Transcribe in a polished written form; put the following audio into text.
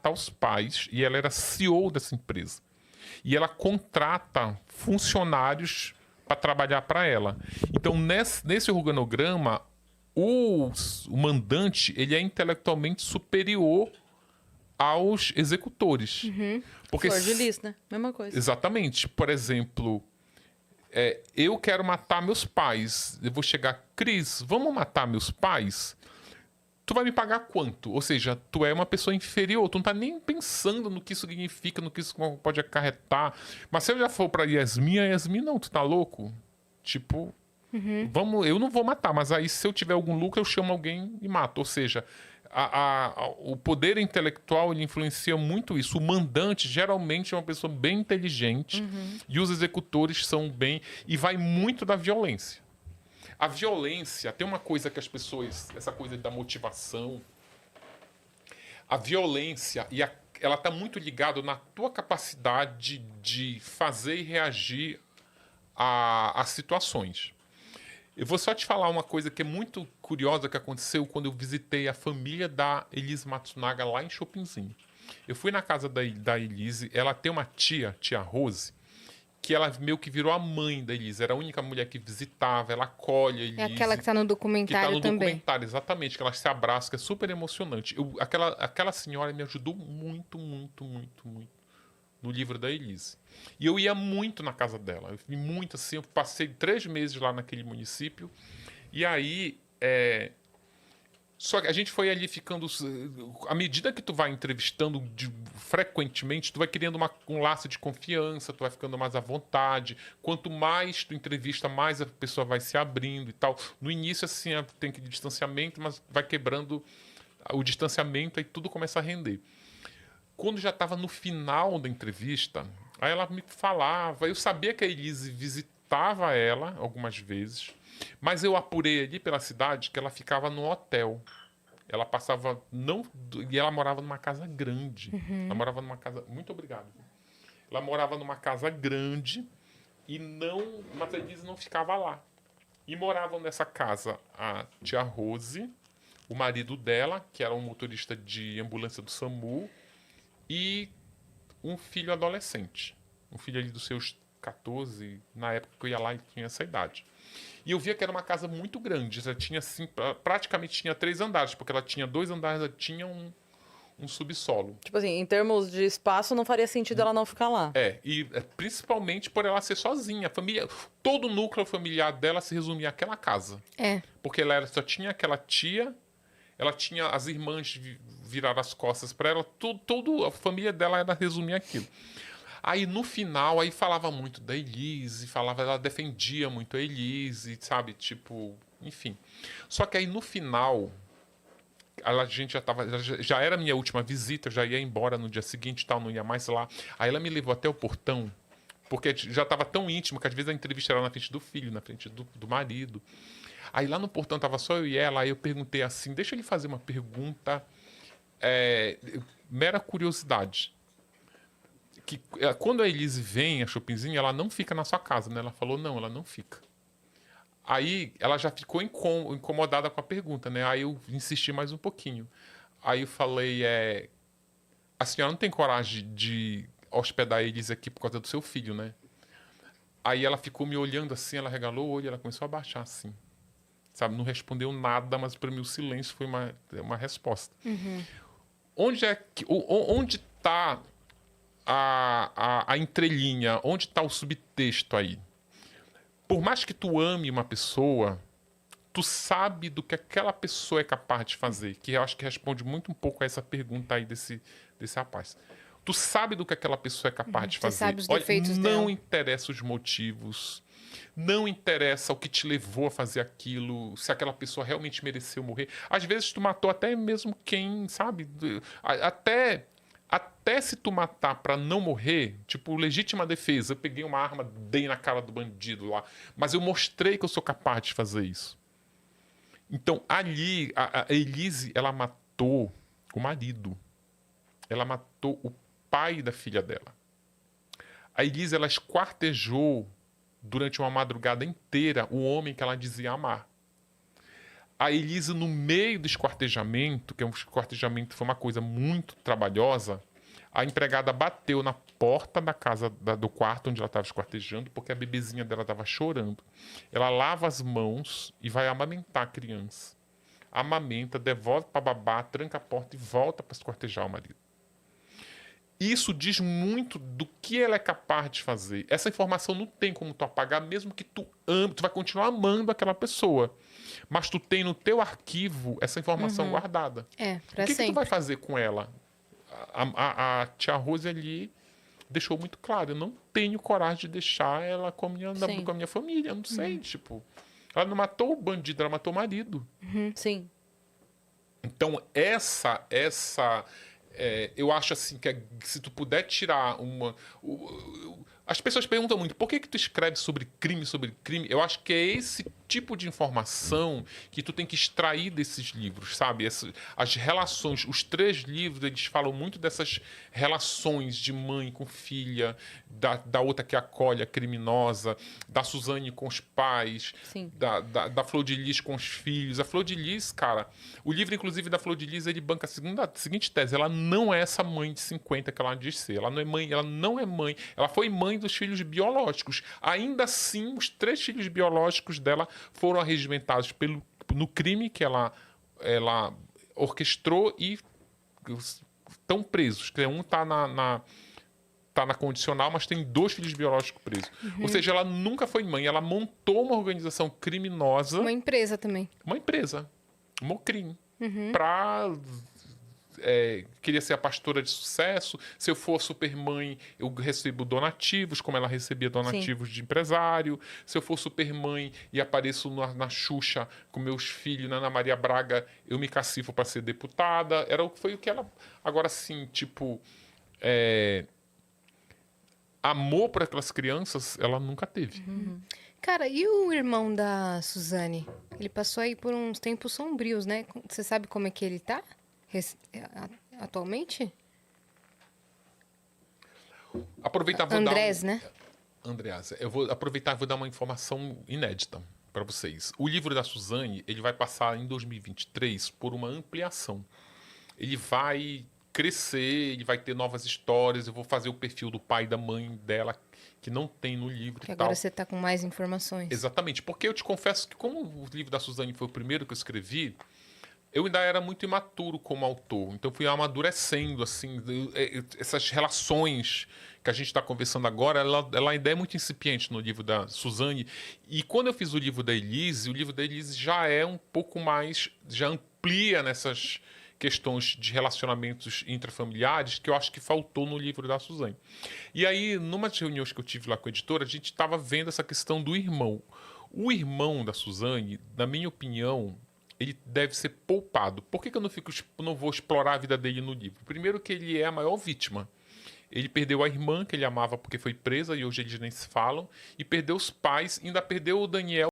matar os pais, e ela era CEO dessa empresa. E ela contrata funcionários para trabalhar para ela. Então, nesse organograma, o mandante ele é intelectualmente superior aos executores. Porque Flor de Lis, né? Mesma coisa. exatamente. Por exemplo, eu quero matar meus pais. Eu vou chegar, Cris, vamos matar meus pais? Tu vai me pagar quanto? Ou seja, tu é uma pessoa inferior, tu não tá nem pensando no que isso significa, no que isso pode acarretar. Mas se eu já for pra Yasmin, a Yasmin, não, tu tá louco? Tipo, vamos, eu não vou matar, mas aí se eu tiver algum lucro, eu chamo alguém e mato. Ou seja, o poder intelectual ele influencia muito isso. O mandante geralmente é uma pessoa bem inteligente e os executores são bem. E vai muito da violência. A violência, tem uma coisa que as pessoas, essa coisa da motivação, a violência, ela está muito ligada na tua capacidade de fazer e reagir a situações. Eu vou só te falar uma coisa que é muito curiosa que aconteceu quando eu visitei a família da Elise Matsunaga lá em Chopinzinho. Eu fui na casa da Elise, ela tem uma tia Rose, que ela meio que virou a mãe da Elise. Era a única mulher que visitava, ela acolhe a Elise. É aquela que tá no documentário também. Documentário, exatamente, que elas se abraçam, que é super emocionante. Aquela senhora me ajudou muito, muito, muito, muito no livro da Elise. E eu ia muito na casa dela. Eu fui muito assim, eu passei 3 meses lá naquele município. E aí, só que a gente foi ali ficando... À medida que tu vai entrevistando frequentemente, tu vai criando um laço de confiança, tu vai ficando mais à vontade. Quanto mais tu entrevista, mais a pessoa vai se abrindo e tal. No início, assim, tem que distanciamento, mas vai quebrando o distanciamento e tudo começa a render. Quando já estava no final da entrevista, aí ela me falava... Eu sabia que a Elise visitava ela algumas vezes, mas eu apurei ali pela cidade que ela ficava no hotel. Ela passava... E ela morava numa casa grande. Ela morava numa casa... Muito obrigado. Ela morava numa casa grande e não... Mas a Elise não ficava lá. E moravam nessa casa a tia Rose, o marido dela, que era um motorista de ambulância do SAMU, e um filho adolescente. Um filho ali dos seus 14, na época que eu ia lá, ele tinha essa idade. E eu via que era uma casa muito grande. Já tinha, assim, praticamente tinha 3 andares, porque ela tinha 2 andares, ela tinha um subsolo. Tipo assim, em termos de espaço, não faria sentido ela não ficar lá. Principalmente por ela ser sozinha. A família, todo o núcleo familiar dela se resumia àquela casa. Porque ela só tinha aquela tia, ela tinha as irmãs virar as costas para ela, toda a família dela era resumir aquilo. Aí no final, aí falava muito da Elise, ela defendia muito a Elise, sabe, tipo, enfim. Só que aí no final, a gente já era a minha última visita, eu já ia embora no dia seguinte e tal, não ia mais lá. Aí ela me levou até o portão, porque já estava tão íntimo que às vezes a entrevista era na frente do filho, na frente do marido. Aí lá no portão tava só eu e ela, aí eu perguntei assim, deixa ele fazer uma pergunta, mera curiosidade. Que quando a Elise vem a Chopinzinho, ela não fica na sua casa, né? Ela falou, não, ela não fica. Aí ela já ficou incomodada com a pergunta, né? Aí eu insisti mais um pouquinho. Aí eu falei, a senhora não tem coragem de hospedar a Elise aqui por causa do seu filho, né? Aí ela ficou me olhando assim, ela regalou o olho, ela começou a baixar assim. Sabe, não respondeu nada, mas para mim o silêncio foi uma resposta. Onde está a entrelinha? Onde está o subtexto aí? Por mais que tu ame uma pessoa, tu sabe do que aquela pessoa é capaz de fazer, que eu acho que responde muito um pouco a essa pergunta aí desse rapaz. Tu sabe do que aquela pessoa é capaz de fazer. Você sabe os defeitos não dela. interessa os motivos, não interessa o que te levou a fazer aquilo, se aquela pessoa realmente mereceu morrer. Às vezes tu matou até mesmo quem, sabe? Até se tu matar pra não morrer, tipo, legítima defesa, eu peguei uma arma, dei na cara do bandido lá, mas eu mostrei que eu sou capaz de fazer isso. Então, ali, a Elise, ela matou o marido. Ela matou o pai da filha dela. A Elise, ela esquartejou durante uma madrugada inteira o homem que ela dizia amar. A Elise, no meio do esquartejamento, que o esquartejamento foi uma coisa muito trabalhosa, a empregada bateu na porta da casa, do quarto onde ela estava esquartejando, porque a bebezinha dela estava chorando. Ela lava as mãos e vai amamentar a criança. Amamenta, devolve para babá, tranca a porta e volta para esquartejar o marido. Isso diz muito do que ela é capaz de fazer. Essa informação não tem como tu apagar, mesmo que tu ame, tu vai continuar amando aquela pessoa. Mas tu tem no teu arquivo essa informação guardada. Pra O que tu sempre. vai fazer com ela? A tia Rose ali deixou muito claro. Eu não tenho coragem de deixar ela com a Sim. minha família. Eu não sei, tipo... Ela não matou o bandido, ela matou o marido. Sim. Então, eu acho assim que se tu puder tirar uma... as pessoas perguntam muito, por que tu escreve sobre crime? Eu acho que é esse tipo de informação que tu tem que extrair desses livros, sabe? As relações, os 3 livros, eles falam muito dessas relações de mãe com filha, da outra que acolhe a criminosa, da Suzane com os pais, Sim. da Flor de Lis com os filhos. A Flor de Lis, cara, o livro, inclusive, da Flor de Lis, ele banca a seguinte tese: ela não é essa mãe de 50 que ela diz ser. Ela não é mãe. Ela foi mãe dos filhos biológicos. Ainda assim, os 3 filhos biológicos dela foram arregimentados no crime que ela orquestrou e estão presos. Um está tá na condicional, mas tem 2 filhos biológicos presos. Ou seja, ela nunca foi mãe. Ela montou uma organização criminosa. Uma empresa também. Uma empresa. Mocrim. Para... queria ser a pastora de sucesso. Se eu for supermãe, eu recebo donativos, como ela recebia donativos de empresário. Se eu for supermãe e apareço na Xuxa com meus filhos, na Ana Maria Braga, eu me cacifo para ser deputada. Foi o que ela... Agora, sim, tipo... amor por aquelas crianças, ela nunca teve. Cara, e o irmão da Suzane? Ele passou aí por uns tempos sombrios, né? Você sabe como é que ele tá? Atualmente? Aproveitar, Andrés, né? Andreasa, eu vou aproveitar e vou dar uma informação inédita para vocês. O livro da Suzane, ele vai passar em 2023 por uma ampliação. Ele vai crescer, ele vai ter novas histórias. Eu vou fazer o perfil do pai e da mãe dela, que não tem no livro Que e tal. agora você tá com mais informações. Exatamente, porque eu te confesso que como o livro da Suzane foi o primeiro que eu escrevi, eu ainda era muito imaturo como autor. Então, fui amadurecendo, assim, essas relações que a gente está conversando agora, ela ainda é muito incipiente no livro da Suzane. E quando eu fiz o livro da Elise, já é um pouco mais... já amplia nessas questões de relacionamentos intrafamiliares que eu acho que faltou no livro da Suzane. E aí, numa das reuniões que eu tive lá com a editora, a gente estava vendo essa questão do irmão. O irmão da Suzane, na minha opinião... ele deve ser poupado. Por que eu não vou explorar a vida dele no livro? Primeiro que ele é a maior vítima. Ele perdeu a irmã, que ele amava porque foi presa, e hoje eles nem se falam. E perdeu os pais, ainda perdeu o Daniel,